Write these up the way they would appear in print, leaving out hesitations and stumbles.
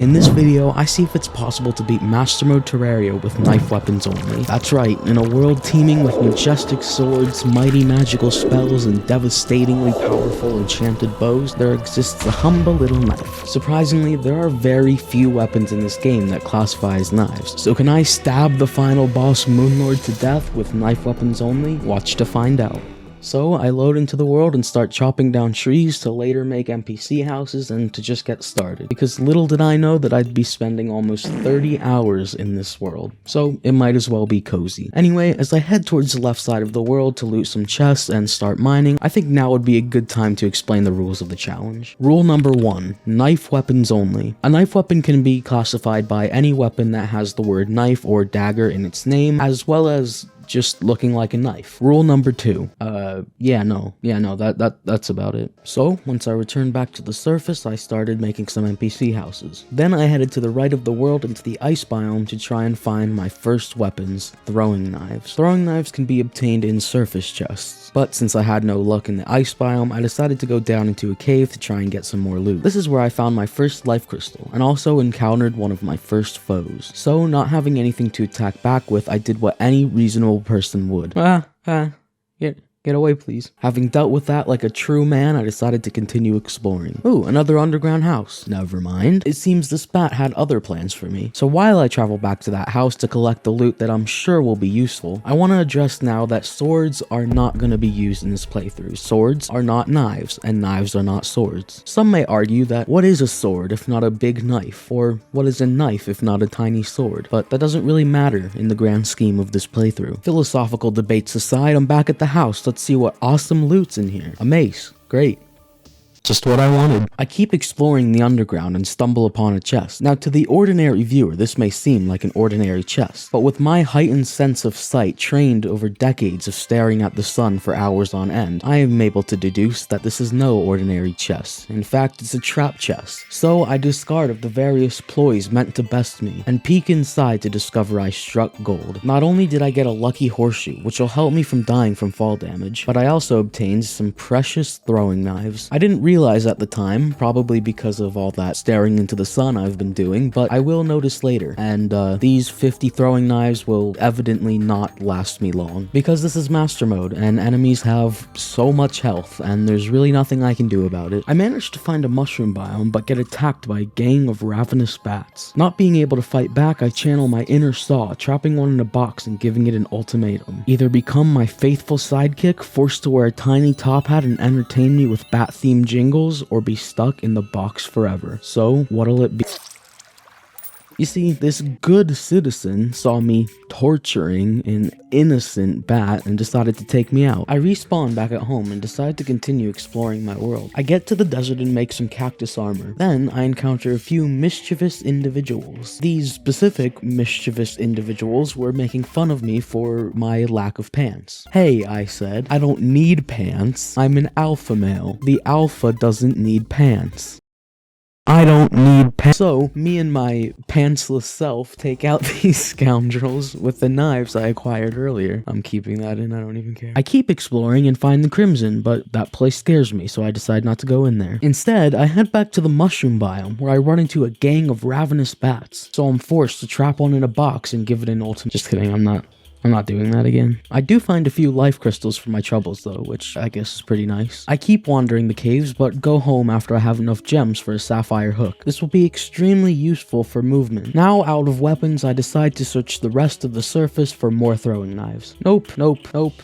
In this video, I see if it's possible to beat Master Mode Terraria with knife weapons only. That's right, in a world teeming with majestic swords, mighty magical spells, and devastatingly powerful enchanted bows, there exists a humble little knife. Surprisingly, there are very few weapons in this game that classify as knives. So can I stab the final boss Moonlord to death with knife weapons only? Watch to find out. So I load into the world and start chopping down trees to later make NPC houses and to just get started, because little did I know that I'd be spending almost 30 hours in this world, so it might as well be cozy. Anyway, as I head towards the left side of the world to loot some chests and start mining, I think now would be a good time to explain the rules of the challenge. Rule number 1, knife weapons only. A knife weapon can be classified by any weapon that has the word knife or dagger in its name, as well as just looking like a knife. Rule number 2. That's about it. So, once I returned back to the surface, I started making some NPC houses. Then I headed to the right of the world into the ice biome to try and find my first weapons, throwing knives. Throwing knives can be obtained in surface chests, but since I had no luck in the ice biome, I decided to go down into a cave to try and get some more loot. This is where I found my first life crystal, and also encountered one of my first foes. So, not having anything to attack back with, I did what any reasonable person would. Get away, please. Having dealt with that like a true man, I decided to continue exploring. Ooh, another underground house. Never mind. It seems this bat had other plans for me. So while I travel back to that house to collect the loot that I'm sure will be useful, I want to address now that swords are not going to be used in this playthrough. Swords are not knives, and knives are not swords. Some may argue that what is a sword if not a big knife, or what is a knife if not a tiny sword, but that doesn't really matter in the grand scheme of this playthrough. Philosophical debates aside, I'm back at the house. Let's see what awesome loot's in here. A mace. Great. Just what I wanted. I keep exploring the underground and stumble upon a chest. Now, to the ordinary viewer, this may seem like an ordinary chest, but with my heightened sense of sight trained over decades of staring at the sun for hours on end, I am able to deduce that this is no ordinary chest. In fact, it's a trap chest. So I discard of the various ploys meant to best me, and peek inside to discover I struck gold. Not only did I get a lucky horseshoe, which will help me from dying from fall damage, but I also obtained some precious throwing knives. I didn't realize at the time, probably because of all that staring into the sun I've been doing, but I will notice later, and these 50 throwing knives will evidently not last me long, because this is Master Mode, and enemies have so much health, and there's really nothing I can do about it. I managed to find a mushroom biome, but get attacked by a gang of ravenous bats. Not being able to fight back, I channel my inner Saw, trapping one in a box and giving it an ultimatum. Either become my faithful sidekick, forced to wear a tiny top hat and entertain me with bat-themed jingles, or be stuck in the box forever. So, what'll it be? You see, this good citizen saw me torturing an innocent bat and decided to take me out. I respawn back at home and decide to continue exploring my world. I get to the desert and make some cactus armor. Then I encounter a few mischievous individuals. These specific mischievous individuals were making fun of me for my lack of pants. Hey, I said, I don't need pants. I'm an alpha male. The alpha doesn't need pants. I don't need pants. So, me and my pantsless self take out these scoundrels with the knives I acquired earlier. I'm keeping that in, I don't even care. I keep exploring and find the Crimson, but that place scares me, so I decide not to go in there. Instead, I head back to the mushroom biome, where I run into a gang of ravenous bats. So I'm forced to trap one in a box and give it an ultimate. Just kidding, I'm not doing that again. I do find a few life crystals for my troubles though, which I guess is pretty nice. I keep wandering the caves, but go home after I have enough gems for a sapphire hook. This will be extremely useful for movement. Now out of weapons, I decide to search the rest of the surface for more throwing knives. Nope.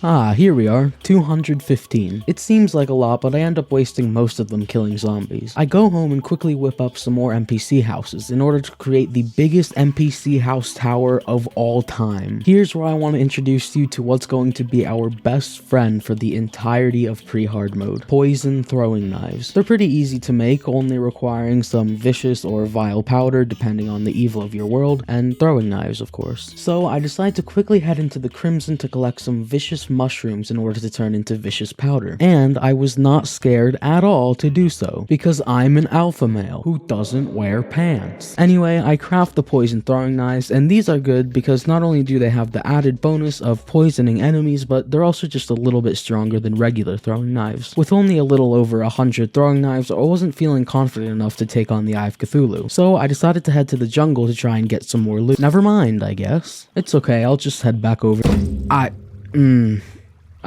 Ah, here we are, 215. It seems like a lot, but I end up wasting most of them killing zombies. I go home and quickly whip up some more NPC houses in order to create the biggest NPC house tower of all time. Here's where I want to introduce you to what's going to be our best friend for the entirety of pre-hard mode: poison throwing knives. They're pretty easy to make, only requiring some vicious or vile powder depending on the evil of your world, and throwing knives of course. So I decide to quickly head into the Crimson to collect some vicious mushrooms in order to turn into vicious powder, and I was not scared at all to do so, because I'm an alpha male who doesn't wear pants. Anyway, I craft the poison throwing knives, and these are good because not only do they have the added added bonus of poisoning enemies, but they're also just a little bit stronger than regular throwing knives. With only a little over 100 throwing knives, I wasn't feeling confident enough to take on the Eye of Cthulhu, so I decided to head to the jungle to try and get some more loot. Never mind, I guess. It's okay, I'll just head back over.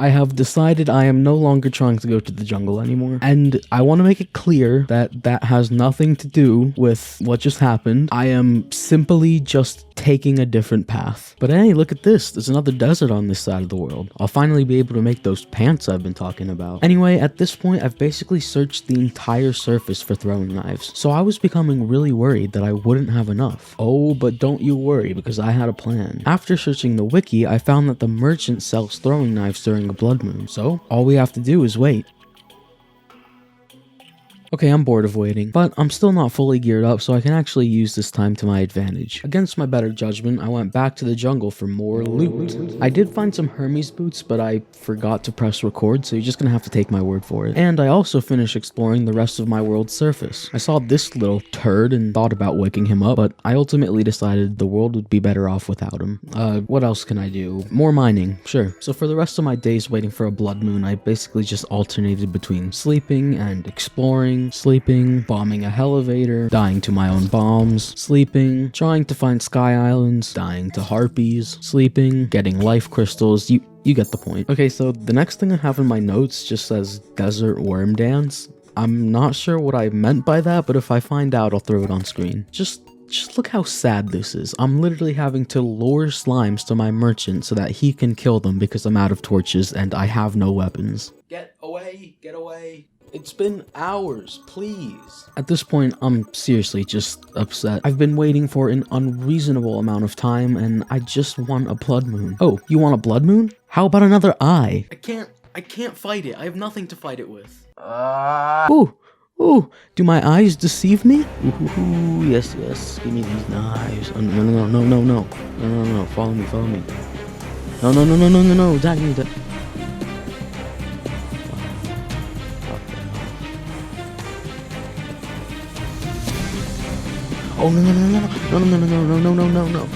I have decided I am no longer trying to go to the jungle anymore, and I want to make it clear that that has nothing to do with what just happened. I am simply just taking a different path. But hey, look at this. There's another desert on this side of the world. I'll finally be able to make those pants I've been talking about. Anyway, at this point, I've basically searched the entire surface for throwing knives, so I was becoming really worried that I wouldn't have enough. Oh, but don't you worry, because I had a plan. After searching the wiki, I found that the merchant sells throwing knives during a blood moon, so all we have to do is wait. Okay, I'm bored of waiting, but I'm still not fully geared up, so I can actually use this time to my advantage. Against my better judgment, I went back to the jungle for more loot. I did find some Hermes boots, but I forgot to press record, so you're just gonna have to take my word for it. And I also finished exploring the rest of my world's surface. I saw this little turd and thought about waking him up, but I ultimately decided the world would be better off without him. What else can I do? More mining, sure. So for the rest of my days waiting for a blood moon, I basically just alternated between sleeping and exploring, sleeping, bombing a elevator, dying to my own bombs, sleeping, trying to find sky islands, dying to harpies, sleeping, getting life crystals. You get the point. Okay, so the next thing I have in my notes just says desert worm dance. I'm not sure what I meant by that, but if I find out, I'll throw it on screen. Just look how sad this is. I'm literally having to lure slimes to my merchant so that he can kill them because I'm out of torches and I have no weapons. Get away, get away. It's been hours, please. At this point, I'm seriously just upset. I've been waiting for an unreasonable amount of time, and I just want a blood moon. Oh, you want a blood moon? How about another eye? I can't fight it. I have nothing to fight it with. Ooh, do my eyes deceive me? Ooh, yes, give me these knives. Oh, no, follow me. No, attack me. Oh, no.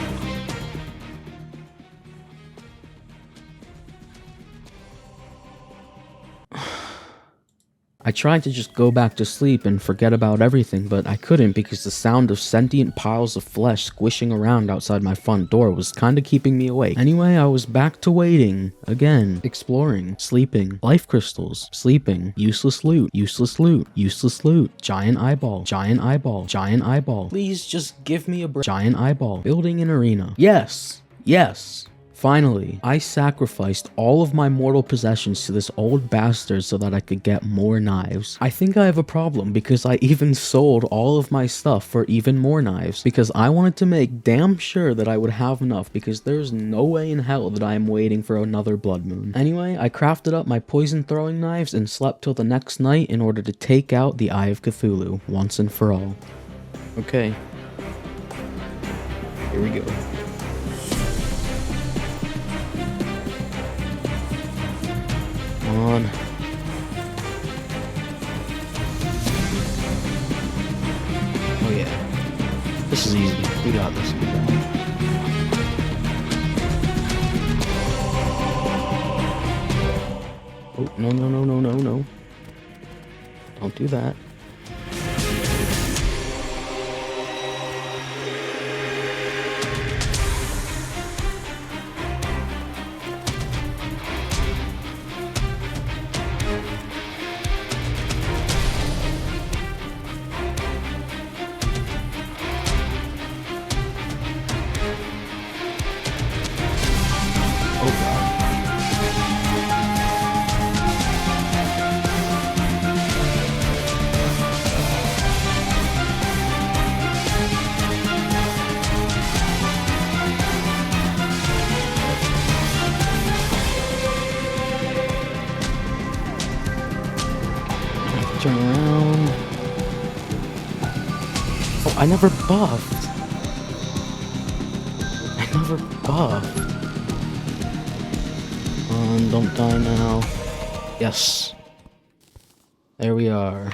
I tried to just go back to sleep and forget about everything, but I couldn't because the sound of sentient piles of flesh squishing around outside my front door was kinda keeping me awake. Anyway, I was back to waiting. Again. Exploring. Sleeping. Life crystals. Sleeping. Useless loot. Giant eyeball. Please just give me a break. Giant eyeball. Building an arena. Yes. Finally, I sacrificed all of my mortal possessions to this old bastard so that I could get more knives. I think I have a problem because I even sold all of my stuff for even more knives because I wanted to make damn sure that I would have enough because there's no way in hell that I am waiting for another blood moon. Anyway, I crafted up my poison throwing knives and slept till the next night in order to take out the Eye of Cthulhu once and for all. Okay. Here we go. On. Oh yeah. This is easy. We got this. Oh, no. Don't do that. Turn around. Oh, I never buffed. Don't die now. Yes. There we are.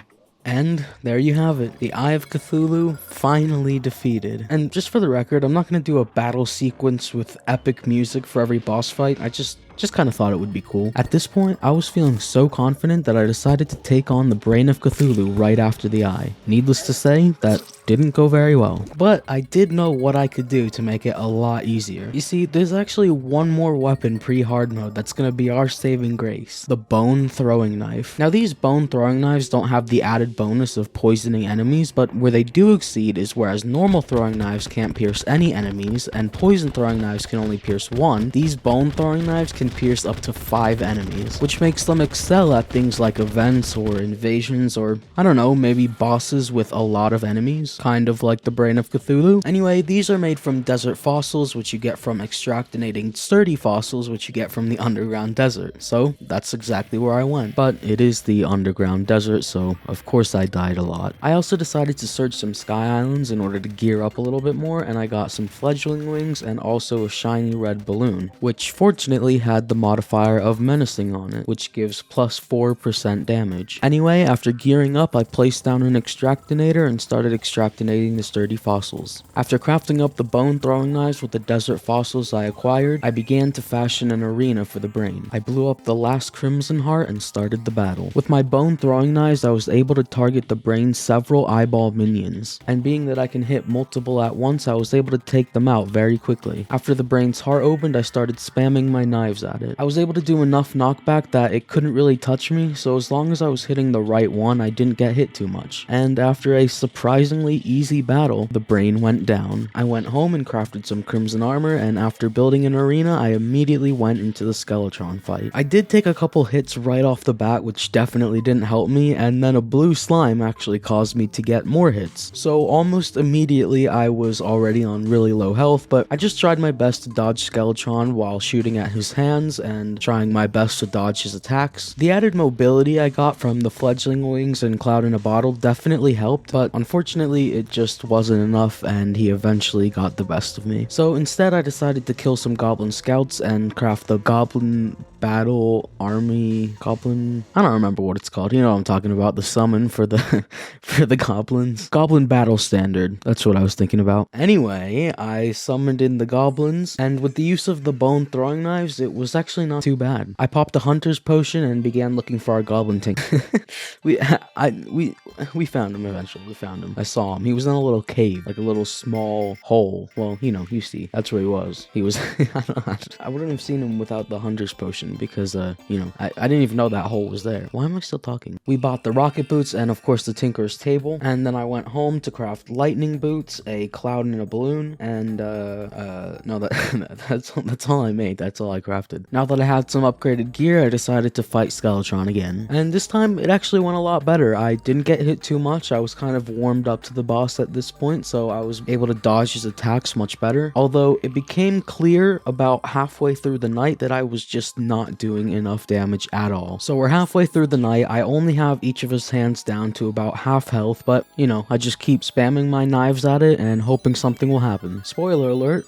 And there you have it, the Eye of Cthulhu finally defeated. And just for the record, I'm not going to do a battle sequence with epic music for every boss fight. I just kind of thought it would be cool. At this point, I was feeling so confident that I decided to take on the Brain of Cthulhu right after the Eye. Needless to say, that didn't go very well. But I did know what I could do to make it a lot easier. You see, there's actually one more weapon pre-hard mode that's gonna be our saving grace, the bone throwing knife. Now these bone throwing knives don't have the added bonus of poisoning enemies, but where they do exceed is whereas normal throwing knives can't pierce any enemies, and poison throwing knives can only pierce one, these bone throwing knives can pierce up to 5 enemies, which makes them excel at things like events or invasions or, I don't know, maybe bosses with a lot of enemies, kind of like the Brain of Cthulhu. Anyway, these are made from desert fossils, which you get from extractinating sturdy fossils, which you get from the underground desert. So that's exactly where I went. But it is the underground desert, so of course I died a lot. I also decided to search some sky islands in order to gear up a little bit more, and I got some fledgling wings and also a shiny red balloon, which fortunately had the modifier of menacing on it, which gives plus 4% damage. Anyway, after gearing up, I placed down an extractinator and started extractinating the sturdy fossils. After crafting up the bone throwing knives with the desert fossils I acquired, I began to fashion an arena for the brain. I blew up the last crimson heart and started the battle. With my bone throwing knives, I was able to target the brain's several eyeball minions, and being that I can hit multiple at once, I was able to take them out very quickly. After the brain's heart opened, I started spamming my knives at it. I was able to do enough knockback that it couldn't really touch me, so as long as I was hitting the right one, I didn't get hit too much. And after a surprisingly easy battle, the brain went down. I went home and crafted some crimson armor, and after building an arena, I immediately went into the Skeletron fight. I did take a couple hits right off the bat, which definitely didn't help me, and then a blue slime actually caused me to get more hits. So almost immediately I was already on really low health, but I just tried my best to dodge Skeletron while shooting at his hands and trying my best to dodge his attacks. The added mobility I got from the fledgling wings and Cloud in a Bottle definitely helped, but unfortunately it just wasn't enough and he eventually got the best of me. So instead I decided to kill some goblin scouts and craft the goblin battle army goblin, I don't remember what it's called, you know what I'm talking about, the summon for the for the goblins, goblin battle standard, that's what I was thinking about. Anyway, I summoned in the goblins, and with the use of the bone throwing knives, it was actually not too bad. I popped a hunter's potion and began looking for our goblin tank. we found him eventually. We found him. I saw him. He was in a little cave, like a little small hole. Well, you know, you see, that's where he was. He was. I wouldn't have seen him without the hunter's potion because, you know, I didn't even know that hole was there. Why am I still talking? We bought the rocket boots and of course the tinker's table, and then I went home to craft lightning boots, a cloud and a balloon, and no, that's all I made. That's all I crafted. Now that I had some upgraded gear, I decided to fight Skeletron again, and this time it actually went a lot better. I didn't get hit too much. I was kind of warmed up to the boss at this point, so I was able to dodge his attacks much better. Although it became clear about halfway through the night that I was just not doing enough damage at all. So we're halfway through the night. I only have each of his hands down to about half health, but you know, I just keep spamming my knives at it and hoping something will happen. Spoiler alert,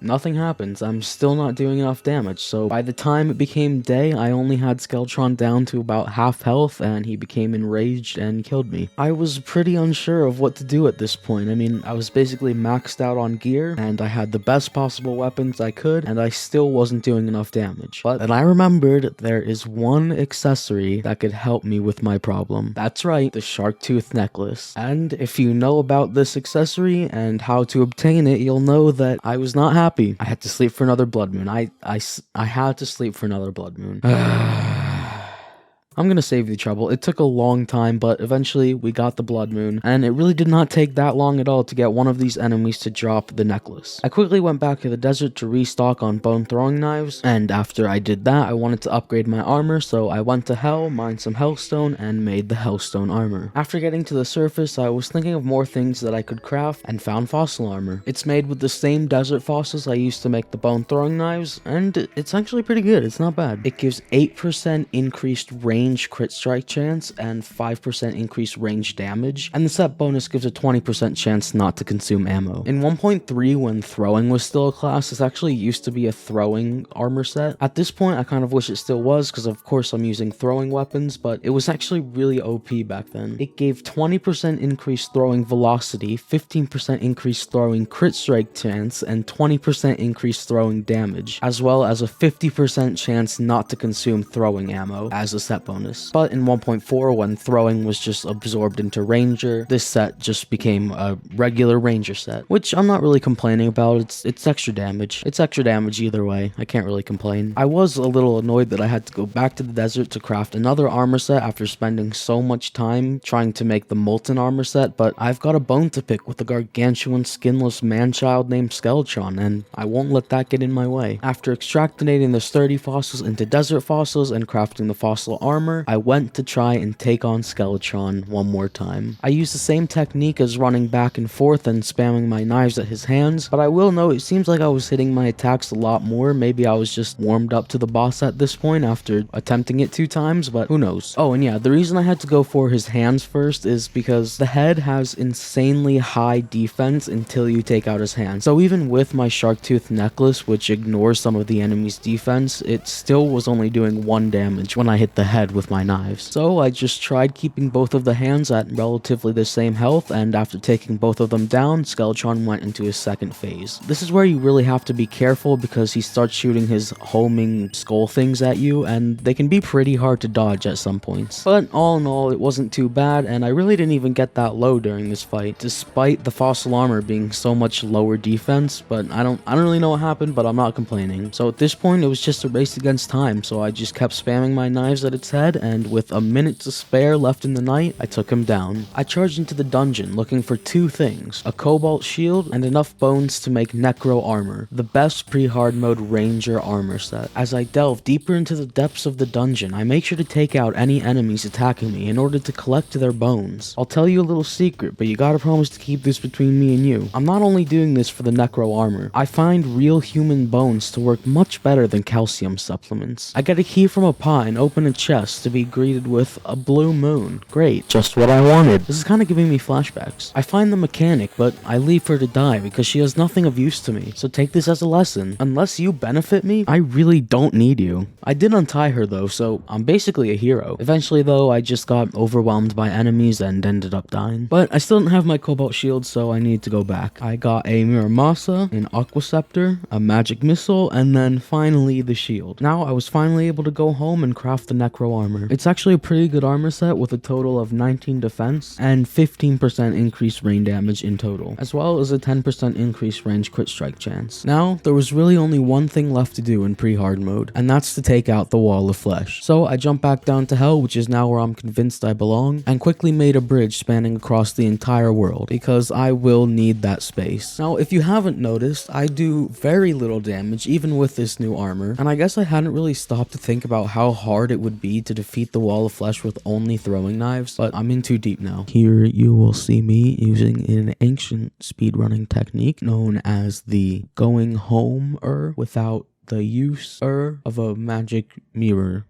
nothing happens. I'm still not doing enough damage. So by the time it became day, I only had Skeletron down to about half health and he became enraged and killed me. I was pretty unsure of what to do at this point. I mean, I was basically maxed out on gear and I had the best possible weapons I could, and I still wasn't doing enough damage. But then I remembered there is one accessory that could help me with my problem. That's right, the shark tooth necklace. And if you know about this accessory and how to obtain it, you'll know that I was not happy. I had to sleep for another blood moon. I had to sleep for another blood moon. I'm gonna save you trouble. It took a long time, but eventually we got the blood moon, and it really did not take that long at all to get one of these enemies to drop the necklace. I quickly went back to the desert to restock on bone throwing knives, and after I did that, I wanted to upgrade my armor, so I went to hell, mined some hellstone, and made the hellstone armor. After getting to the surface, I was thinking of more things that I could craft, and found fossil armor. It's made with the same desert fossils I used to make the bone throwing knives, and it's actually pretty good. It's not bad. It gives 8% increased range range crit strike chance and 5% increased range damage, and the set bonus gives a 20% chance not to consume ammo. In 1.3, when throwing was still a class, this actually used to be a throwing armor set. At this point, I kind of wish it still was, because of course I'm using throwing weapons, but it was actually really OP back then. It gave 20% increased throwing velocity, 15% increased throwing crit strike chance, and 20% increased throwing damage, as well as a 50% chance not to consume throwing ammo as a set bonus. But in 1.4, when throwing was just absorbed into Ranger, this set just became a regular Ranger set, which I'm not really complaining about. It's extra damage. It's extra damage either way. I can't really complain. I was a little annoyed that I had to go back to the desert to craft another armor set after spending so much time trying to make the Mutant armor set, but I've got a bone to pick with a gargantuan skinless man-child named Skeletron, and I won't let that get in my way. After extractinating the sturdy fossils into desert fossils and crafting the fossil armor, I went to try and take on Skeletron one more time. I used the same technique as running back and forth and spamming my knives at his hands, but I will note it seems like I was hitting my attacks a lot more. Maybe I was just warmed up to the boss at this point after attempting it 2 times, but who knows. Oh, and yeah, the reason I had to go for his hands first is because the head has insanely high defense until you take out his hands. So even with my shark tooth necklace, which ignores some of the enemy's defense, it still was only doing 1 damage when I hit the head with my knives. So I just tried keeping both of the hands at relatively the same health, and after taking both of them down, Skeletron went into his second phase. This is where you really have to be careful because he starts shooting his homing skull things at you, and they can be pretty hard to dodge at some points. But all in all, it wasn't too bad, and I really didn't even get that low during this fight, despite the fossil armor being so much lower defense. But I don't really know what happened, but I'm not complaining. So at this point, it was just a race against time, so I just kept spamming my knives at its head, and with a minute to spare left in the night, I took him down. I charged into the dungeon looking for 2 things, a cobalt shield and enough bones to make necro armor, the best pre-hard mode ranger armor set. As I delve deeper into the depths of the dungeon, I make sure to take out any enemies attacking me in order to collect their bones. I'll tell you a little secret, but you gotta promise to keep this between me and you. I'm not only doing this for the necro armor. I find real human bones to work much better than calcium supplements. I get a key from a pie and open a chest to be greeted with a blue moon. Great, just what I wanted. This is kind of giving me flashbacks. I find the mechanic, but I leave her to die because she has nothing of use to me. So take this as a lesson. Unless you benefit me, I really don't need you. I did untie her though, so I'm basically a hero. Eventually though, I just got overwhelmed by enemies and ended up dying. But I still didn't have my cobalt shield, so I need to go back. I got a Miramasa, an Aquaceptor, a magic missile, and then finally the shield. Now I was finally able to go home and craft the necro armor. It's actually a pretty good armor set with a total of 19 defense and 15% increased rain damage in total, as well as a 10% increased range crit strike chance. Now, there was really only one thing left to do in pre-hard mode, and that's to take out the wall of flesh. So I jumped back down to hell, which is now where I'm convinced I belong, and quickly made a bridge spanning across the entire world, because I will need that space. Now, if you haven't noticed, I do very little damage even with this new armor, and I guess I hadn't really stopped to think about how hard it would be to defeat the wall of flesh with only throwing knives, but I'm in too deep now. Here you will see me using an ancient speedrunning technique known as the going home without the use of a magic mirror.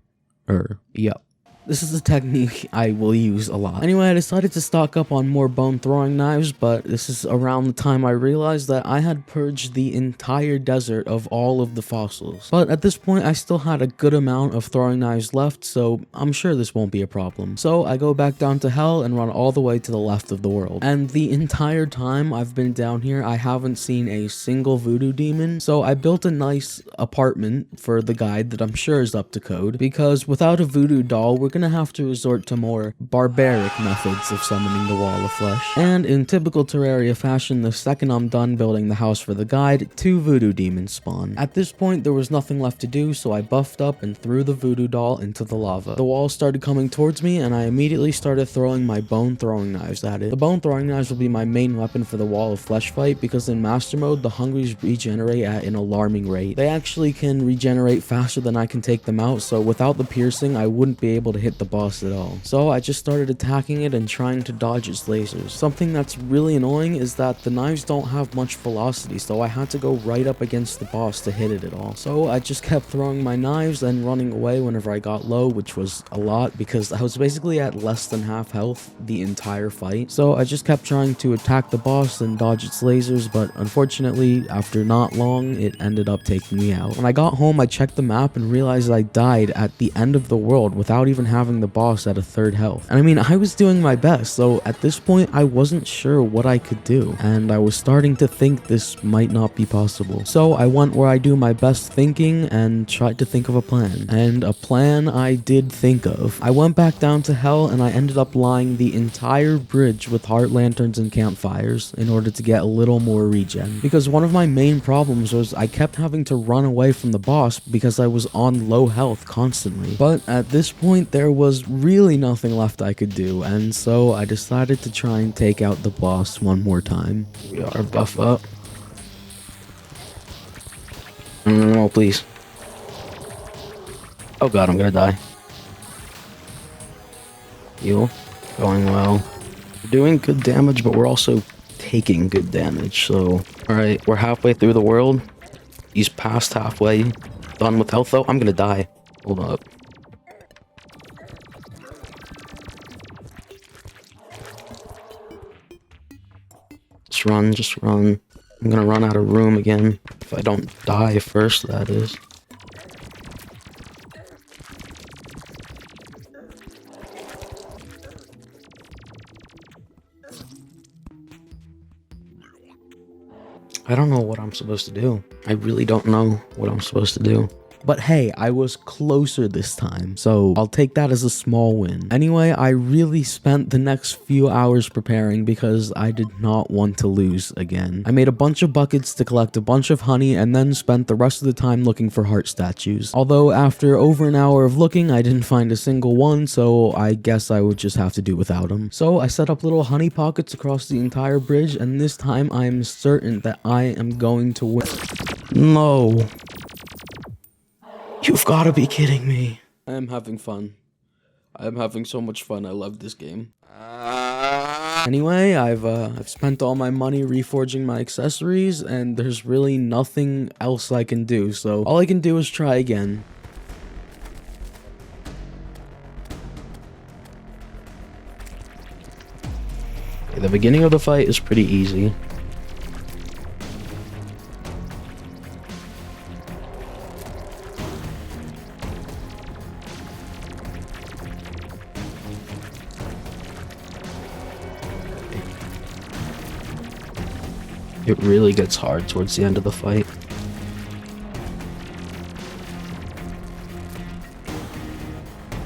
Yep. This is a technique I will use a lot. Anyway, I decided to stock up on more bone throwing knives, but this is around the time I realized that I had purged the entire desert of all of the fossils. But at this point, I still had a good amount of throwing knives left, so I'm sure this won't be a problem. So I go back down to hell and run all the way to the left of the world. And the entire time I've been down here, I haven't seen a single voodoo demon, so I built a nice apartment for the guide that I'm sure is up to code, because without a voodoo doll, we're gonna have to resort to more barbaric methods of summoning the wall of flesh. And in typical Terraria fashion, the second I'm done building the house for the guide, 2 voodoo demons spawn. At this point, there was nothing left to do, so I buffed up and threw the voodoo doll into the lava. The wall started coming towards me, and I immediately started throwing my bone throwing knives at it. The bone throwing knives will be my main weapon for the wall of flesh fight, because in master mode, the hungries regenerate at an alarming rate. They actually can regenerate faster than I can take them out, so without the piercing, I wouldn't be able to hit the boss at all. So I just started attacking it and trying to dodge its lasers. Something that's really annoying is that the knives don't have much velocity, so I had to go right up against the boss to hit it at all. So I just kept throwing my knives and running away whenever I got low, which was a lot because I was basically at less than half health the entire fight. So I just kept trying to attack the boss and dodge its lasers, but unfortunately, after not long, it ended up taking me out. When I got home, I checked the map and realized I died at the end of the world without even having the boss at a third health. And I mean, I was doing my best, so at this point, I wasn't sure what I could do, and I was starting to think this might not be possible. So I went where I do my best thinking and tried to think of a plan. And a plan I did think of. I went back down to hell and I ended up lining the entire bridge with heart lanterns and campfires in order to get a little more regen. Because one of my main problems was I kept having to run away from the boss because I was on low health constantly. But at this point there was really nothing left I could do, and so I decided to try and take out the boss one more time. We are buff up. No, please. Oh god, I'm gonna die. Heal. Going well. We're doing good damage, but we're also taking good damage, so... Alright, we're halfway through the world. He's past halfway. Done with health, though. I'm gonna die. Hold up. Just run, just run. I'm gonna run out of room again. If I don't die first, that is. I don't know what I'm supposed to do. I really don't know what I'm supposed to do. But hey, I was closer this time, so I'll take that as a small win. Anyway, I really spent the next few hours preparing because I did not want to lose again. I made a bunch of buckets to collect a bunch of honey and then spent the rest of the time looking for heart statues. Although after over an hour of looking, I didn't find a single one, so I guess I would just have to do without them. So I set up little honey pockets across the entire bridge, and this time I am certain that I am going to win. No. You've got to be kidding me. I am having fun. I am having so much fun. I love this game. Anyway, I've spent all my money reforging my accessories, and there's really nothing else I can do, so all I can do is try again. Okay, the beginning of the fight is pretty easy. It really gets hard towards the end of the fight.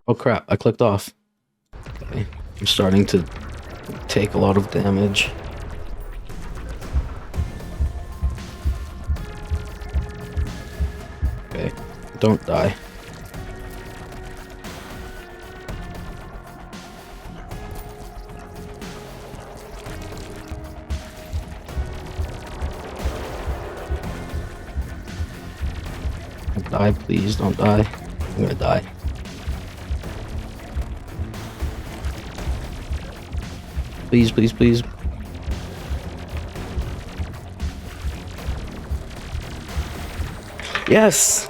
Oh crap, I clicked off. Okay, I'm starting to take a lot of damage. Okay, don't die. Don't die, please, don't die. I'm gonna die. Please, please, please. Yes!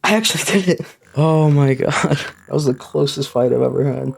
I actually did it! Oh my god. That was the closest fight I've ever had.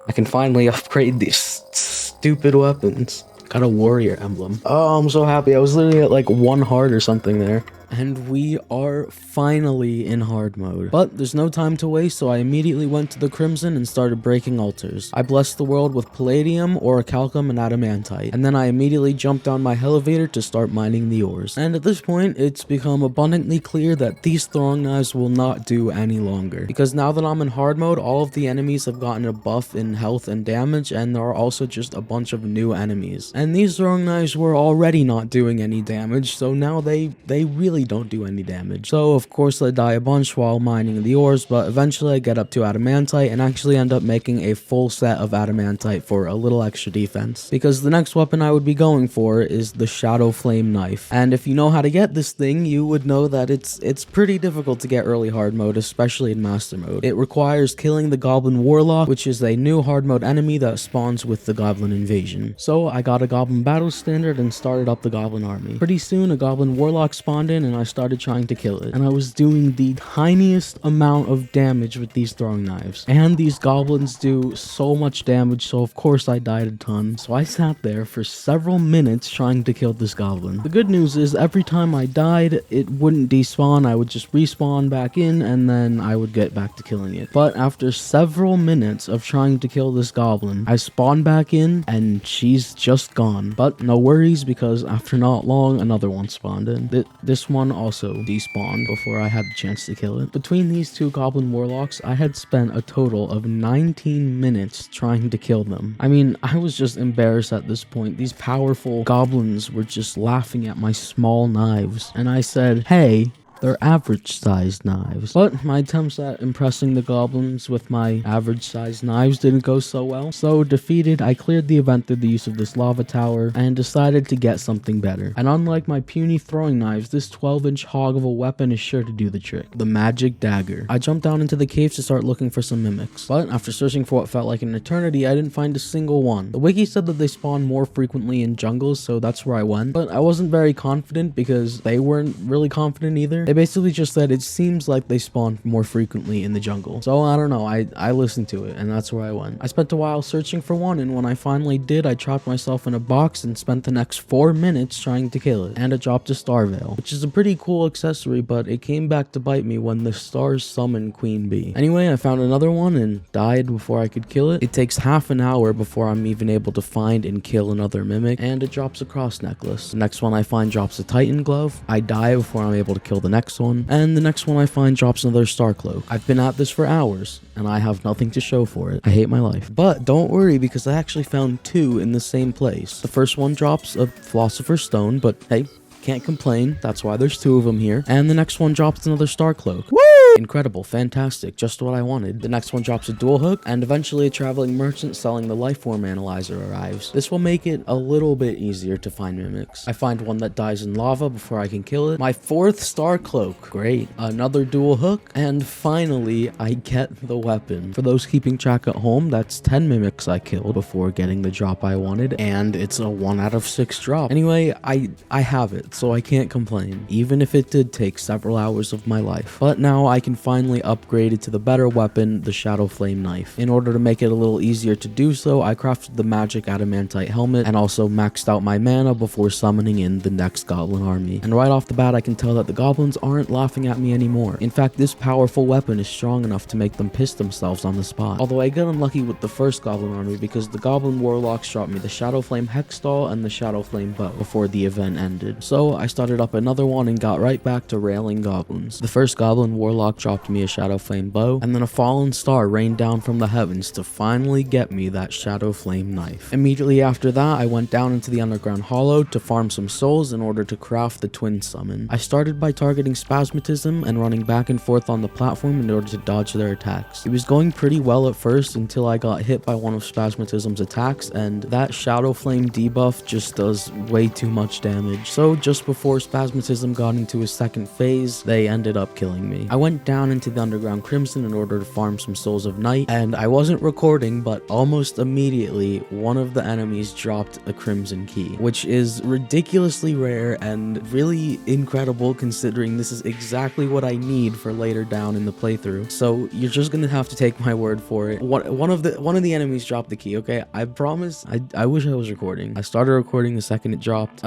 I can finally upgrade these stupid weapons. Got a warrior emblem. Oh, I'm so happy. I was literally at like 1 heart or something there. And we are finally in hard mode. But there's no time to waste, so I immediately went to the Crimson and started breaking altars. I blessed the world with palladium, orichalcum, and adamantite. And then I immediately jumped down my elevator to start mining the ores. And at this point, it's become abundantly clear that these throwing knives will not do any longer. Because now that I'm in hard mode, all of the enemies have gotten a buff in health and damage, and there are also just a bunch of new enemies. And these throwing knives were already not doing any damage, so now they really really don't do any damage. So of course I die a bunch while mining the ores, but eventually I get up to adamantite and actually end up making a full set of adamantite for a little extra defense, because the next weapon I would be going for is the Shadow Flame Knife. And if you know how to get this thing, you would know that it's pretty difficult to get early hard mode, especially in master mode. It requires killing the Goblin Warlock, which is a new hard mode enemy that spawns with the Goblin Invasion. So I got a Goblin Battle Standard and started up the Goblin Army. Pretty soon a Goblin Warlock spawned in and I started trying to kill it. And I was doing the tiniest amount of damage with these throwing knives. And these goblins do so much damage, so of course I died a ton. So I sat there for several minutes trying to kill this goblin. The good news is every time I died, it wouldn't despawn. I would just respawn back in and then I would get back to killing it. But after several minutes of trying to kill this goblin, I spawned back in and she's just gone. But no worries, because after not long, another one spawned in. This one also despawned before I had the chance to kill it. Between these two goblin warlocks, I had spent a total of 19 minutes trying to kill them. I mean, I was just embarrassed at this point. These powerful goblins were just laughing at my small knives. And I said, hey, they're average-sized knives. But my attempts at impressing the goblins with my average-sized knives didn't go so well. So, defeated, I cleared the event through the use of this lava tower and decided to get something better. And unlike my puny throwing knives, this 12-inch hog of a weapon is sure to do the trick. The magic dagger. I jumped down into the caves to start looking for some mimics. But after searching for what felt like an eternity, I didn't find a single one. The wiki said that they spawn more frequently in jungles, so that's where I went. But I wasn't very confident because they weren't really confident either. They basically just said it seems like they spawn more frequently in the jungle. So I don't know, I listened to it and that's where I went. I spent a while searching for one, and when I finally did, I trapped myself in a box and spent the next 4 minutes trying to kill it. And it dropped a star veil, which is a pretty cool accessory, but it came back to bite me when the stars summoned Queen Bee. Anyway, I found another one and died before I could kill it. It takes half an hour before I'm even able to find and kill another mimic, and it drops a cross necklace. The next one I find drops a Titan glove. I die before I'm able to kill the next one, and the next one I find drops another star cloak. I've been at this for hours and I have nothing to show for it. I hate my life. But don't worry, because I actually found 2 in the same place. The first one drops a philosopher's stone, but hey, can't complain. That's why there's 2 of them here. And the next one drops another star cloak. Woo! Incredible, fantastic, just what I wanted. The next one drops a dual hook, and eventually a traveling merchant selling the lifeform analyzer arrives. This will make it a little bit easier to find mimics. I find one that dies in lava before I can kill it. My 4th star cloak, great. Another dual hook, and finally I get the weapon. For those keeping track at home, that's 10 mimics I killed before getting the drop I wanted, and it's a 1 out of 6 drop. Anyway, I have it, so I can't complain, even if it did take several hours of my life. But now I can finally upgrade it to the better weapon, the Shadow Flame Knife. In order to make it a little easier to do so, I crafted the magic adamantite helmet and also maxed out my mana before summoning in the next goblin army. And right off the bat, I can tell that the goblins aren't laughing at me anymore. In fact, this powerful weapon is strong enough to make them piss themselves on the spot. Although I got unlucky with the first goblin army because the goblin warlocks dropped me the Shadow Flame Hexstall and the Shadow Flame Bow before the event ended. So I started up another one and got right back to railing goblins. The first goblin warlock dropped me a Shadow Flame Bow, and then a fallen star rained down from the heavens to finally get me that Shadow Flame Knife. Immediately after that, I went down into the underground hollow to farm some souls in order to craft the twin summon. I started by targeting Spasmatism and running back and forth on the platform in order to dodge their attacks. It was going pretty well at first until I got hit by one of Spasmatism's attacks, and that Shadow Flame debuff just does way too much damage. So just before Spasmatism got into his second phase, they ended up killing me. I went down into the underground crimson in order to farm some souls of night, and I wasn't recording, but almost immediately one of the enemies dropped a crimson key, which is ridiculously rare and really incredible considering this is exactly what I need for later down in the playthrough. So you're just gonna have to take my word for it. One of the enemies dropped the key, okay? I promise. I wish I was recording. I started recording the second it dropped.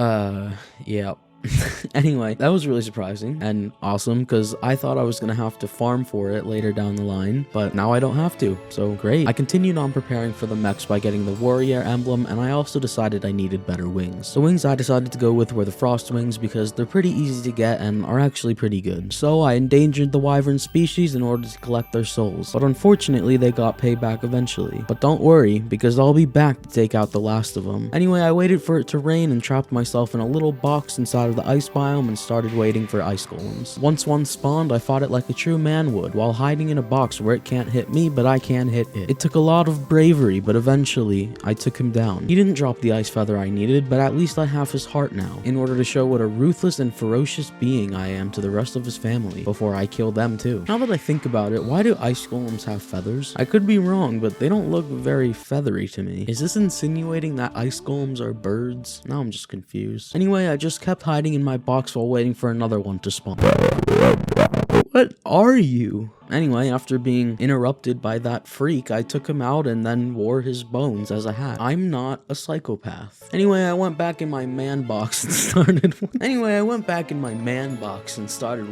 Yeah. Anyway, that was really surprising and awesome because I thought I was going to have to farm for it later down the line, but now I don't have to, so great. I continued on preparing for the mechs by getting the warrior emblem, and I also decided I needed better wings. The wings I decided to go with were the frost wings because they're pretty easy to get and are actually pretty good. So I endangered the wyvern species in order to collect their souls, but unfortunately they got payback eventually. But don't worry, because I'll be back to take out the last of them. Anyway, I waited for it to rain and trapped myself in a little box inside of the ice biome and started waiting for ice golems. Once one spawned, I fought it like a true man would, while hiding in a box where it can't hit me, but I can hit it. It took a lot of bravery, but eventually, I took him down. He didn't drop the ice feather I needed, but at least I have his heart now, in order to show what a ruthless and ferocious being I am to the rest of his family, before I kill them too. Now that I think about it, why do ice golems have feathers? I could be wrong, but they don't look very feathery to me. Is this insinuating that ice golems are birds? Now I'm just confused. Anyway, I just kept hiding in my box while waiting for another one to spawn. What are you? Anyway, after being interrupted by that freak, I took him out and then wore his bones as a hat. I'm not a psychopath. Anyway, I went back in my man box and started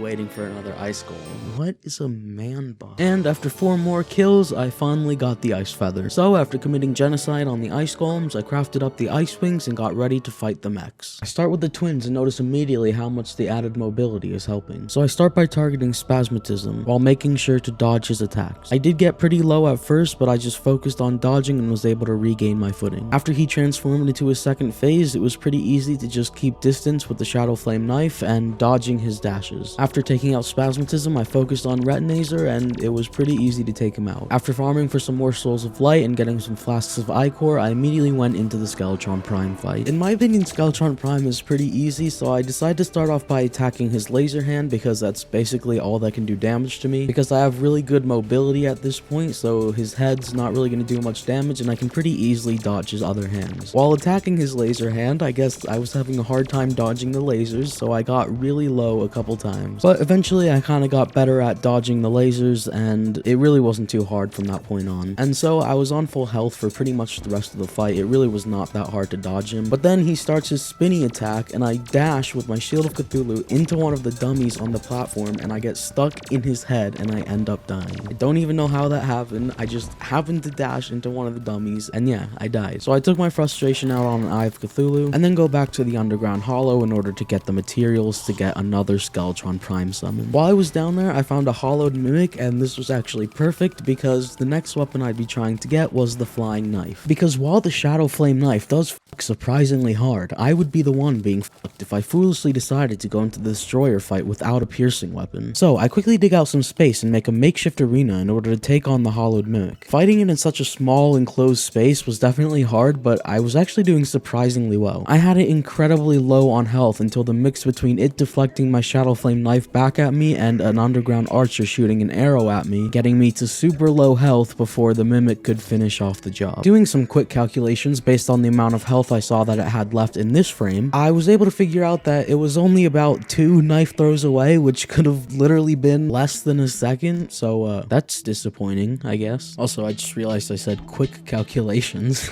waiting for another ice golem. What is a man box? And after 4 more kills, I finally got the ice feather. So after committing genocide on the ice golems, I crafted up the ice wings and got ready to fight the mechs. I start with the twins and notice immediately how much the added mobility is helping. So I start by targeting Spasmatism while making sure to dodge his attacks. I did get pretty low at first, but I just focused on dodging and was able to regain my footing. After he transformed into his second phase, it was pretty easy to just keep distance with the Shadow Flame knife and dodging his dashes. After taking out Spasmatism, I focused on Retinazer and it was pretty easy to take him out. After farming for some more Souls of Light and getting some flasks of Ichor, I immediately went into the Skeletron Prime fight. In my opinion, Skeletron Prime is pretty easy, so I decided to start off by attacking his laser hand because that's basically all that can do damage to me, because I have really good mobility at this point, so his head's not really going to do much damage and I can pretty easily dodge his other hands. While attacking his laser hand, I guess I was having a hard time dodging the lasers, so I got really low a couple times. But eventually I kind of got better at dodging the lasers and it really wasn't too hard from that point on. And so I was on full health for pretty much the rest of the fight. It really was not that hard to dodge him. But then he starts his spinny attack and I dash with my Shield of Cthulhu into one of the dummies on the platform and I get stuck in his head and I end up dying. I don't even know how that happened. I just happened to dash into one of the dummies and yeah, I died. So I took my frustration out on an Eye of Cthulhu and then go back to the Underground Hollow in order to get the materials to get another Skeletron Prime summon. While I was down there, I found a hollowed mimic and this was actually perfect because the next weapon I'd be trying to get was the flying knife. Because while the Shadow Flame knife does fuck surprisingly hard, I would be the one being fucked if I foolishly decided to go into the destroyer fight without a piercing weapon. So I quickly dig out some space and make a makeshift arena in order to take on the hollowed mimic. Fighting it in such a small enclosed space was definitely hard, but I was actually doing surprisingly well. I had it incredibly low on health until the mix between it deflecting my Shadow Flame knife back at me and an underground archer shooting an arrow at me, getting me to super low health before the mimic could finish off the job. Doing some quick calculations based on the amount of health I saw that it had left in this frame, I was able to figure out that it was only about 2 knife throws away, which could have literally been less than a second, so that's disappointing, I guess. Also, I just realized I said quick calculations.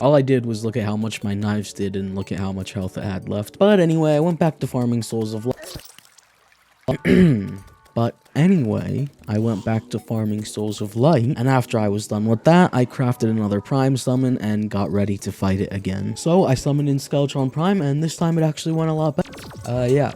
All I did was look at how much my knives did and look at how much health it had left. But anyway, I went back to farming Souls of Light. And after I was done with that, I crafted another Prime summon and got ready to fight it again. So I summoned in Skeletron Prime, and this time it actually went a lot better. Yeah.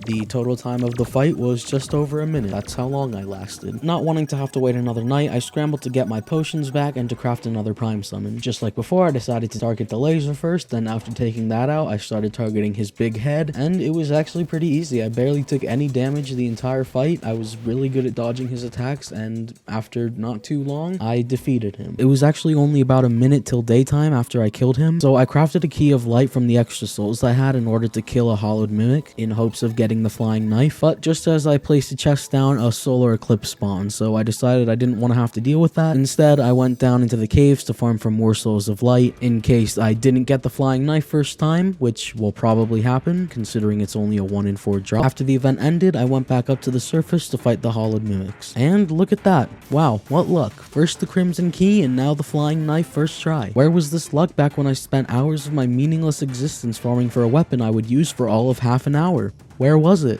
The total time of the fight was just over a minute. That's how long I lasted. Not wanting to have to wait another night, I scrambled to get my potions back and to craft another Prime summon. Just like before, I decided to target the laser first, then after taking that out, I started targeting his big head, and it was actually pretty easy. I barely took any damage the entire fight. I was really good at dodging his attacks, and after not too long, I defeated him. It was actually only about a minute till daytime after I killed him, so I crafted a Key of Light from the extra souls I had in order to kill a hollowed mimic, in hopes of getting the flying knife. But just as I placed the chest down, a solar eclipse spawned, so I decided I didn't want to have to deal with that. Instead, I went down into the caves to farm for more Souls of Light in case I didn't get the flying knife first time, which will probably happen considering it's only a 1 in 4 drop. After the event ended, I went back up to the surface to fight the hollowed mimics. And look at that. Wow, what luck. First the Crimson Key and now the flying knife first try. Where was this luck back when I spent hours of my meaningless existence farming for a weapon I would use for all of half an hour? Where was it?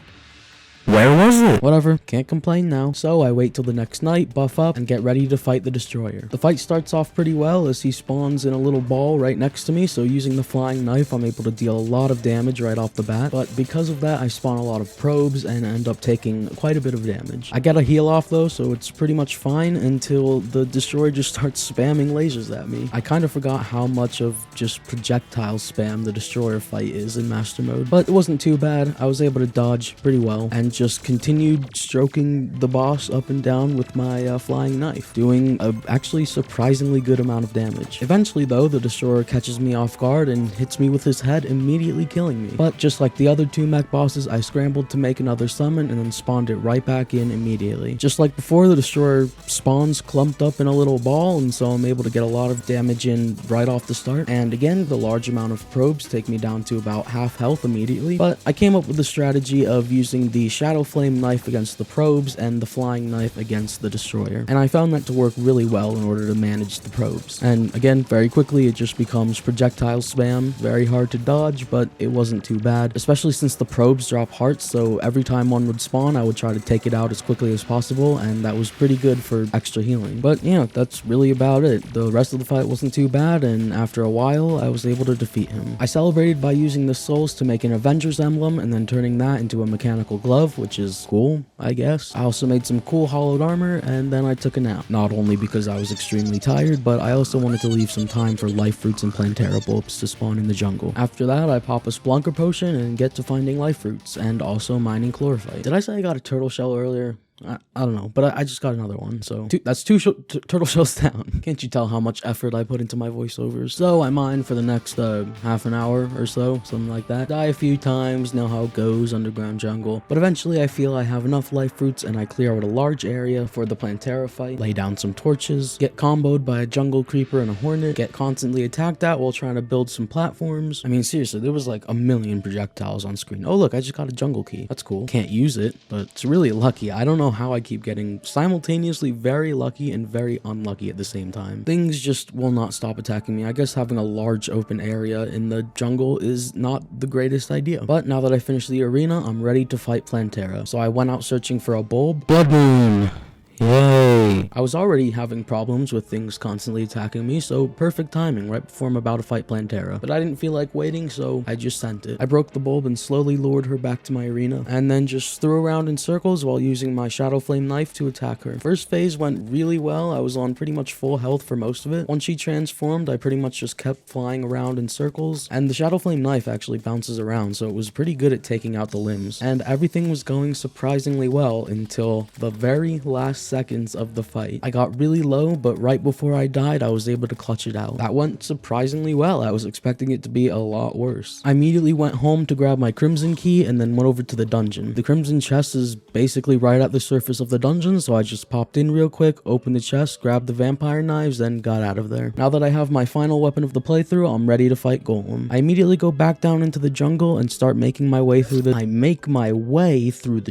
Where was it? Whatever, can't complain now. So I wait till the next night, buff up, and get ready to fight the destroyer. The fight starts off pretty well as he spawns in a little ball right next to me, so using the flying knife I'm able to deal a lot of damage right off the bat, but because of that I spawn a lot of probes and end up taking quite a bit of damage. I get a heal off though, so it's pretty much fine until the destroyer just starts spamming lasers at me. I kind of forgot how much of just projectile spam the destroyer fight is in master mode, but it wasn't too bad. I was able to dodge pretty well and just continued stroking the boss up and down with my flying knife, doing a actually surprisingly good amount of damage. Eventually though, the destroyer catches me off guard and hits me with his head, immediately killing me. But just like the other two mech bosses, I scrambled to make another summon and then spawned it right back in immediately. Just like before, the destroyer spawns clumped up in a little ball, and so I'm able to get a lot of damage in right off the start. And again, the large amount of probes take me down to about half health immediately, but I came up with the strategy of using the shadow flame knife against the probes and the flying knife against the destroyer, and I found that to work really well in order to manage the probes. And again, very quickly it just becomes projectile spam, very hard to dodge, but it wasn't too bad, especially since the probes drop hearts, so every time one would spawn I would try to take it out as quickly as possible, and that was pretty good for extra healing. But yeah, that's really about it. The rest of the fight wasn't too bad, and after a while I was able to defeat him. I celebrated by using the souls to make an Avengers emblem and then turning that into a mechanical glove, which is cool, I guess. I also made some cool hollowed armor, and then I took a nap. Not only because I was extremely tired, but I also wanted to leave some time for life fruits and Plantera bulbs to spawn in the jungle. After that, I pop a Splunker potion and get to finding life fruits, and also mining chlorophyte. Did I say I got a turtle shell earlier? I don't know, but I just got another one, so that's two turtle shells down. Can't you tell how much effort I put into my voiceovers? So I mine for the next half an hour or so, something like that. Die a few times, know how it goes, underground jungle. But eventually I feel I have enough life fruits and I clear out a large area for the Plantera fight, lay down some torches, get comboed by a jungle creeper and a hornet, get constantly attacked at while trying to build some platforms. I mean, seriously, there was like a million projectiles on screen. Oh look, I just got a jungle key. That's cool. Can't use it, but it's really lucky. I don't know how I keep getting simultaneously very lucky and very unlucky at the same time. Things just will not stop attacking me. I guess having a large open area in the jungle is not the greatest idea. But now that I finished the arena, I'm ready to fight Plantera. So I went out searching for a bulb. Blood moon! Yay! I was already having problems with things constantly attacking me, so perfect timing right before I'm about to fight Plantera. But I didn't feel like waiting, so I just sent it. I broke the bulb and slowly lured her back to my arena, and then just threw around in circles while using my shadow flame knife to attack her. First phase went really well. I was on pretty much full health for most of it. Once she transformed, I pretty much just kept flying around in circles, and the shadow flame knife actually bounces around, so it was pretty good at taking out the limbs. And everything was going surprisingly well until the very last seconds of the fight. I got really low, but right before I died, I was able to clutch it out. That went surprisingly well. I was expecting it to be a lot worse. I immediately went home to grab my crimson key and then went over to the dungeon. The crimson chest is basically right at the surface of the dungeon, so I just popped in real quick, opened the chest, grabbed the vampire knives, and got out of there. Now that I have my final weapon of the playthrough, I'm ready to fight Golem. I immediately go back down into the jungle and start making my way through the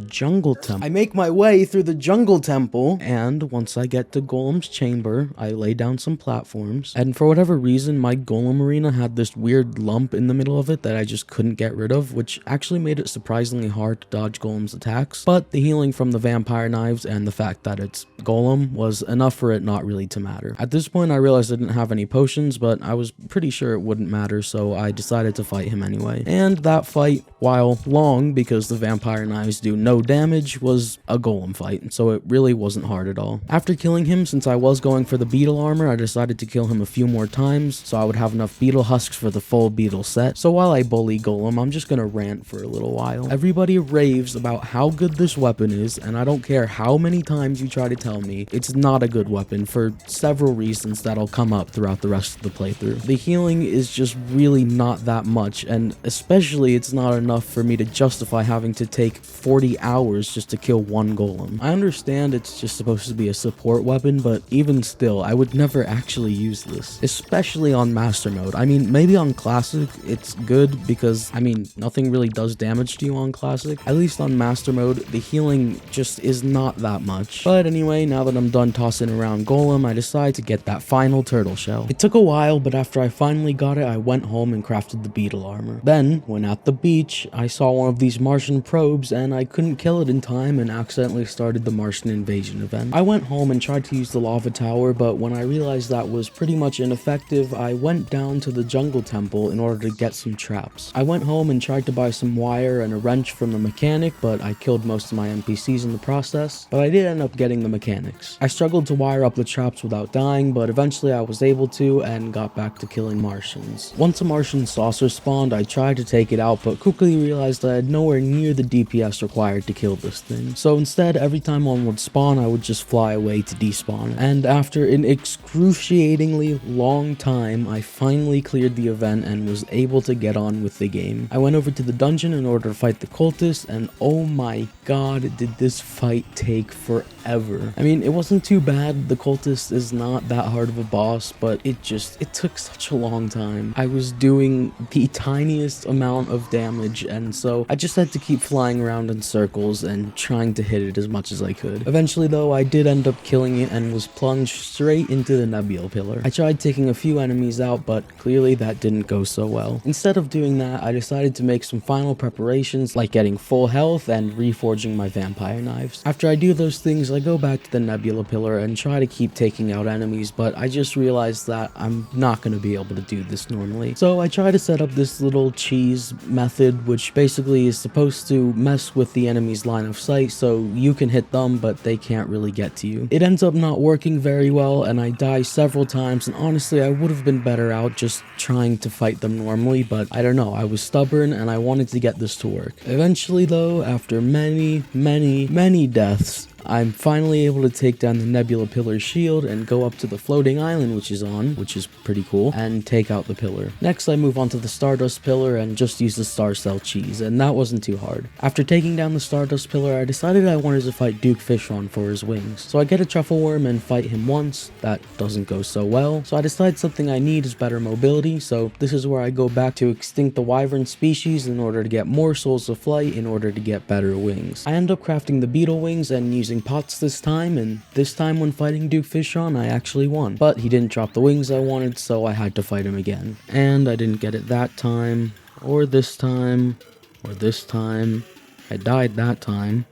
jungle temple, and once I get to Golem's chamber, I lay down some platforms, and for whatever reason, my Golem arena had this weird lump in the middle of it that I just couldn't get rid of, which actually made it surprisingly hard to dodge Golem's attacks, but the healing from the vampire knives and the fact that it's Golem was enough for it not really to matter. At this point, I realized I didn't have any potions, but I was pretty sure it wouldn't matter, so I decided to fight him anyway. And that fight, while long because the vampire knives do no damage, was a Golem fight, so it really wasn't hard at all. After killing him, since I was going for the beetle armor, I decided to kill him a few more times, so I would have enough beetle husks for the full beetle set. So while I bully Golem, I'm just gonna rant for a little while. Everybody raves about how good this weapon is, and I don't care how many times you try to tell me it's not a good weapon for several reasons that'll come up throughout the rest of the playthrough. The healing is just really not that much, and especially it's not enough for me to justify having to take 40 hours just to kill one Golem. I understand it's just supposed to be a support weapon, but even still, I would never actually use this, especially on Master Mode. I mean, maybe on Classic, it's good because, I mean, nothing really does damage to you on Classic. At least on Master Mode, the healing just is not that much. But anyway, now that I'm done tossing around Golem, I decide to get that final turtle shell. It took a while, but after I finally got it, I went home and crafted the beetle armor. Then, when at the beach, I saw one of these Martian probes and I couldn't kill it in time and accidentally started the Martian invasion event. I went home and tried to use the lava tower, but when I realized that was pretty much ineffective, I went down to the jungle temple in order to get some traps. I went home and tried to buy some wire and a wrench from the mechanic, but I killed most of my NPCs in the process, but I did end up getting the mechanics. I struggled to wire up the traps without dying, but eventually I was able to and got back to killing Martians. Once a Martian saucer spawned, I tried to take it out, but quickly realized I had nowhere near the DPS required to kill this thing. So instead, every time one would spawn, I would just fly away to despawn it. And after an excruciatingly long time, I finally cleared the event and was able to get on with the game. I went over to the dungeon in order to fight the cultists, and oh my god, did this fight take forever. I mean, it wasn't too bad. The cultist is not that hard of a boss, but it took such a long time. I was doing the tiniest amount of damage, and so I just had to keep flying around in circles and trying to hit it as much as I could. Eventually though, I did end up killing it and was plunged straight into the nebula pillar. I tried taking a few enemies out, but clearly that didn't go so well. Instead of doing that, I decided to make some final preparations like getting full health and reforging my vampire knives. After I do those things, I go back to the nebula pillar and try to keep taking out enemies, but I just realized that I'm not going to be able to do this normally. So I try to set up this little cheese method, which basically is supposed to mess with the enemy's line of sight so you can hit them, but they can't really get to you. It ends up not working very well, and I die several times, and honestly, I would have been better out just trying to fight them normally, but I don't know, I was stubborn and I wanted to get this to work. Eventually though, after many deaths, I'm finally able to take down the Nebula Pillar shield and go up to the floating island which is pretty cool, and take out the pillar. Next I move on to the Stardust Pillar and just use the Star Cell cheese, and that wasn't too hard. After taking down the Stardust Pillar, I decided I wanted to fight Duke Fishron for his wings. So I get a Truffle Worm and fight him once. That doesn't go so well, so I decide something I need is better mobility, so this is where I go back to extinct the Wyvern species in order to get more Souls of Flight in order to get better wings. I end up crafting the Beetle Wings and using pots this time, and this time when fighting Duke Fishron, I actually won. But he didn't drop the wings I wanted, so I had to fight him again. And I didn't get it that time, or this time, or this time. I died that time.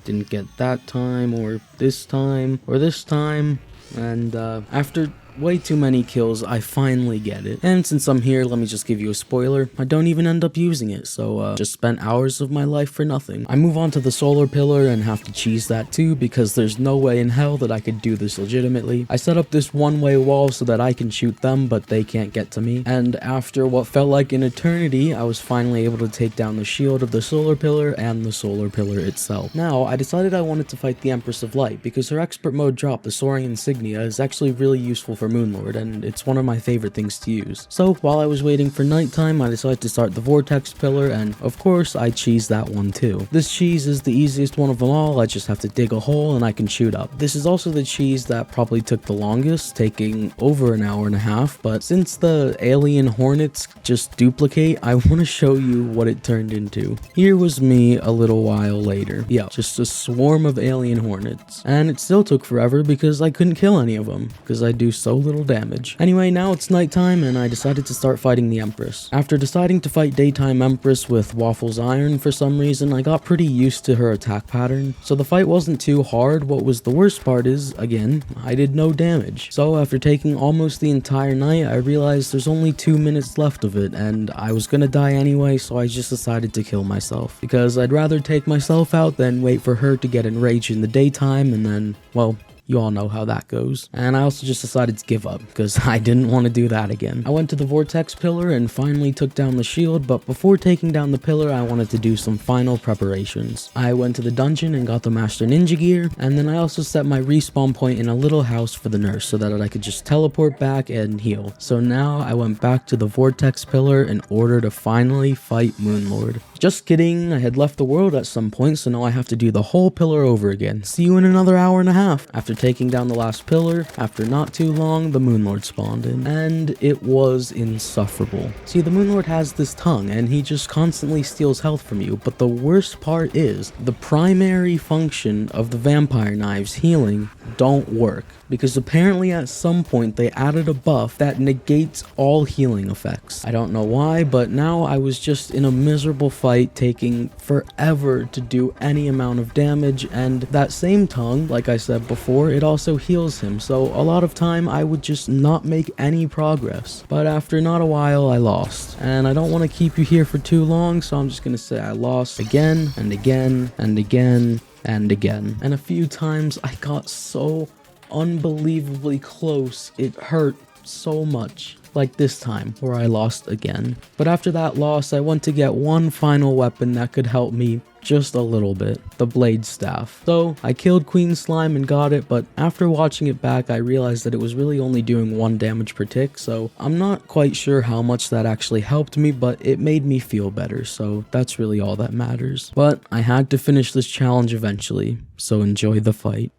Didn't get that time, or this time, or this time. And after way too many kills, I finally get it. And since I'm here, let me just give you a spoiler. I don't even end up using it, so just spent hours of my life for nothing. I move on to the solar pillar and have to cheese that too, because there's no way in hell that I could do this legitimately. I set up this one-way wall so that I can shoot them, but they can't get to me. And after what felt like an eternity, I was finally able to take down the shield of the solar pillar and the solar pillar itself. Now, I decided I wanted to fight the Empress of Light, because her expert mode drop, the Soaring Insignia, is actually really useful for Moonlord, and it's one of my favorite things to use. So while I was waiting for nighttime, I decided to start the Vortex Pillar, and of course I cheesed that one too. This cheese is the easiest one of them all. I just have to dig a hole and I can shoot up. This is also the cheese that probably took the longest, taking over an hour and a half, but since the alien hornets just duplicate, I want to show you what it turned into. Here was me a little while later. Yeah, just a swarm of alien hornets. And it still took forever because I couldn't kill any of them, because I do so little damage. Anyway, now it's nighttime and I decided to start fighting the Empress. After deciding to fight Daytime Empress with Waffles Iron for some reason, I got pretty used to her attack pattern, so the fight wasn't too hard. What was the worst part is, again, I did no damage. So after taking almost the entire night, I realized there's only 2 minutes left of it, and I was gonna die anyway, so I just decided to kill myself, because I'd rather take myself out than wait for her to get enraged in the daytime, and then, well, you all know how that goes. And I also just decided to give up, because I didn't want to do that again. I went to the Vortex Pillar and finally took down the shield, but before taking down the pillar, I wanted to do some final preparations. I went to the dungeon and got the Master Ninja gear, and then I also set my respawn point in a little house for the nurse so that I could just teleport back and heal. So now I went back to the Vortex Pillar in order to finally fight Moonlord. Just kidding, I had left the world at some point, so now I have to do the whole pillar over again. See you in another hour and a half. After taking down the last pillar, after not too long, the Moonlord spawned in, and it was insufferable. See, the Moonlord has this tongue, and he just constantly steals health from you, but the worst part is, the primary function of the vampire knives healing don't work, because apparently at some point they added a buff that negates all healing effects. I don't know why, but now I was just in a miserable fight taking forever to do any amount of damage, and that same tongue, like I said before, it also heals him, so a lot of time I would just not make any progress. But after not a while, I lost, and I don't want to keep you here for too long, so I'm just gonna say I lost again and again and again and again. And a few times I got so unbelievably close, it hurt so much. Like this time, where I lost again. But after that loss, I went to get one final weapon that could help me just a little bit, the blade staff. So I killed Queen Slime and got it, but after watching it back, I realized that it was really only doing 1 damage per tick, so I'm not quite sure how much that actually helped me, but it made me feel better, so that's really all that matters. But I had to finish this challenge eventually, so enjoy the fight.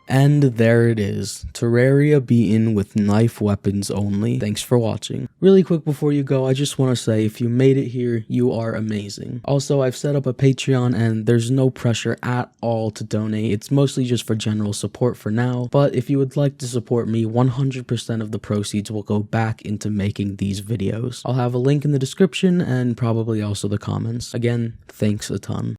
And there it is, Terraria beaten with knife weapons only. Thanks for watching. Really quick before you go, I just want to say if you made it here, you are amazing. Also, I've set up a Patreon and there's no pressure at all to donate. It's mostly just for general support for now, but if you would like to support me, 100% of the proceeds will go back into making these videos. I'll have a link in the description and probably also the comments. Again, thanks a ton.